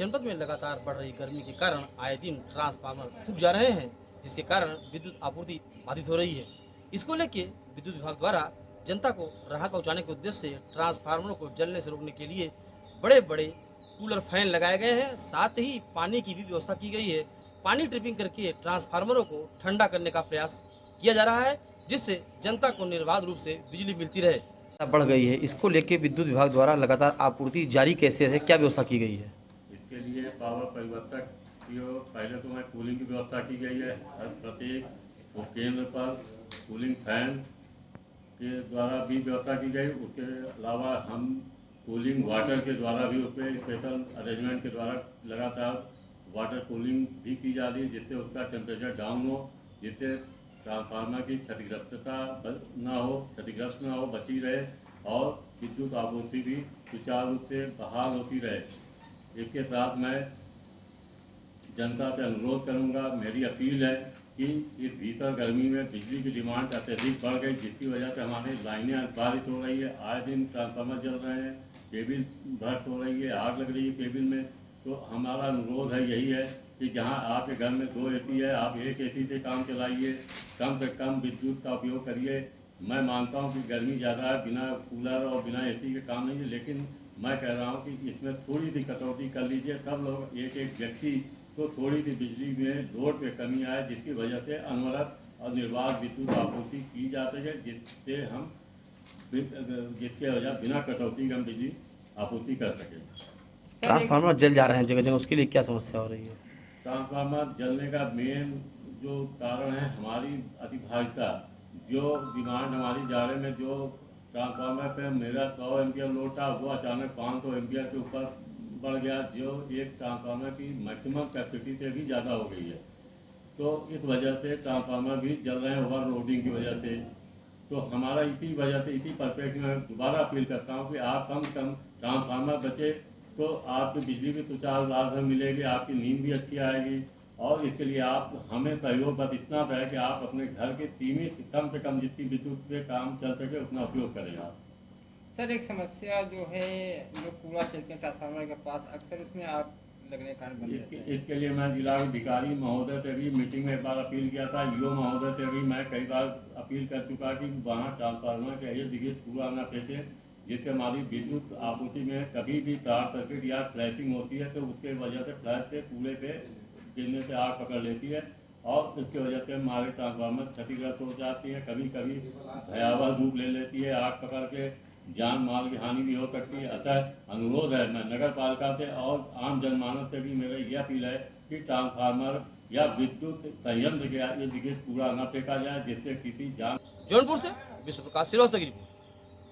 जनपद में लगातार बढ़ रही गर्मी के कारण आए दिन ट्रांसफार्मर फूक जा रहे हैं, जिसके कारण विद्युत आपूर्ति बाधित हो रही है। इसको लेके विद्युत विभाग द्वारा जनता को राहत पहुंचाने के उद्देश्य से ट्रांसफार्मरों को जलने से रोकने के लिए बड़े बड़े कूलर फैन लगाए गए हैं। साथ ही पानी की भी व्यवस्था की गई है। पानी ट्रिपिंग करके ट्रांसफार्मरों को ठंडा करने का प्रयास किया जा रहा है, जिससे जनता को निर्बाध रूप से बिजली मिलती रहे। बढ़ गई है, इसको लेके विद्युत विभाग द्वारा लगातार आपूर्ति जारी कैसे है, क्या व्यवस्था की गई है? इसके लिए पावर परिवर्तक की ओर पहले तो मैं कूलिंग की व्यवस्था की गई है। हर प्रत्येक केंद्र पर कूलिंग फैन के द्वारा भी व्यवस्था की गई। उसके अलावा हम कूलिंग वाटर के द्वारा भी उस पर स्पेशल अरेंजमेंट के द्वारा लगातार वाटर कूलिंग भी की जा रही है, जिससे उसका टेम्परेचर डाउन हो, जिससे ट्रांसफार्मर की क्षतिग्रस्त ना हो, बची रहे और विद्युत आपूर्ति भी सुचारू रूप से बहाल होती रहे। इसके साथ मैं जनता से अनुरोध करूंगा, मेरी अपील है कि इस भीतर गर्मी में बिजली की डिमांड अत्यधिक बढ़ गई, जिसकी वजह से हमारी लाइनें बाधित हो रही है। आए दिन ट्रांसफार्मर जल रहे हैं, केबिल बर्स्ट हो रही है, आग लग रही है केबिल में। तो हमारा अनुरोध है यही है कि जहां आपके घर में 2 एसी है, आप एक एसी से काम चलाइए, कम से कम विद्युत का उपयोग करिए। मैं मानता हूं कि गर्मी ज़्यादा है, बिना कूलर और बिना एसी के काम नहीं है, लेकिन मैं कह रहा हूं कि इसमें थोड़ी सी कटौती कर लीजिए। सब लोग एक व्यक्ति को थोड़ी सी बिजली में लोड पे कमी आए, जिसकी वजह से अनवरत और निर्बाध विद्युत आपूर्ति की जाती है, जिसके वजह बिना कटौती के हम बिजली आपूर्ति कर सकें। ट्रांसफार्मर जल जा रहे हैं जगह जगह, उसके लिए क्या समस्या हो रही है? ट्रांसफार्मर जलने का मेन जो कारण है हमारी अतिभारिता। जो डिमांड हमारी जाड़े में जो ट्रांसफार्मर पे मेरा 100 एम्पियर लोड था, वो अचानक 500 एम्पियर के ऊपर बढ़ गया, जो एक ट्रांसफार्मर की मैक्सिमम कैपेसिटी से भी ज़्यादा हो गई है। तो इस वजह से ट्रांसफार्मर भी जल रहे हैं ओवरलोडिंग की वजह से। तो हमारा इसी वजह से, इसी परिप्रेक्ष्य में दोबारा अपील करता हूँ कि आप कम से कम ट्रांसफार्मर बचे तो आपकी बिजली भी सुचारू रूप से मिलेगी, आपकी नींद भी अच्छी आएगी। और इसके लिए आप हमें सहयोग बस इतना है कि आप अपने घर के सीमित कम से कम जितनी विद्युत से काम चल सके उतना उपयोग करें आप। सर एक समस्या जो है, जो कूड़ा फेंकते हैं ट्रांसफार्मर के पास, अक्सर उसमें आग लगने का कारण इसके लिए मैं जिलाधिकारी महोदय से भी मीटिंग में एक बार अपील किया था। ईओ महोदय से भी मैं कई बार अपील कर चुका कि वहाँ ट्रांसफार्मर के इर्द गिर्द कूड़ा न फेंके, जिससे हमारी विद्युत आपूर्ति में कभी भी तार सर्किट या फ्लैशिंग होती है तो उसके वजह से फ्लैश से कूड़े पे गिरने से आग पकड़ लेती है और उसकी वजह से हमारे ट्रांसफार्मर क्षतिग्रस्त हो जाती है। कभी कभी भयावह रूप ले लेती है, आग पकड़ के जान माल की हानि भी हो सकती है। अतः अनुरोध है मैं नगर पालिका से और आम जनमानस से भी मेरा यह अपील है कि ट्रांसफार्मर या विद्युत संयंत्र के इर्द गिर्द कूड़ा न फेंका जाए, जिससे किसी जान। जौनपुर से विश्व प्रकाश श्रीवास्तव की रिपोर्ट।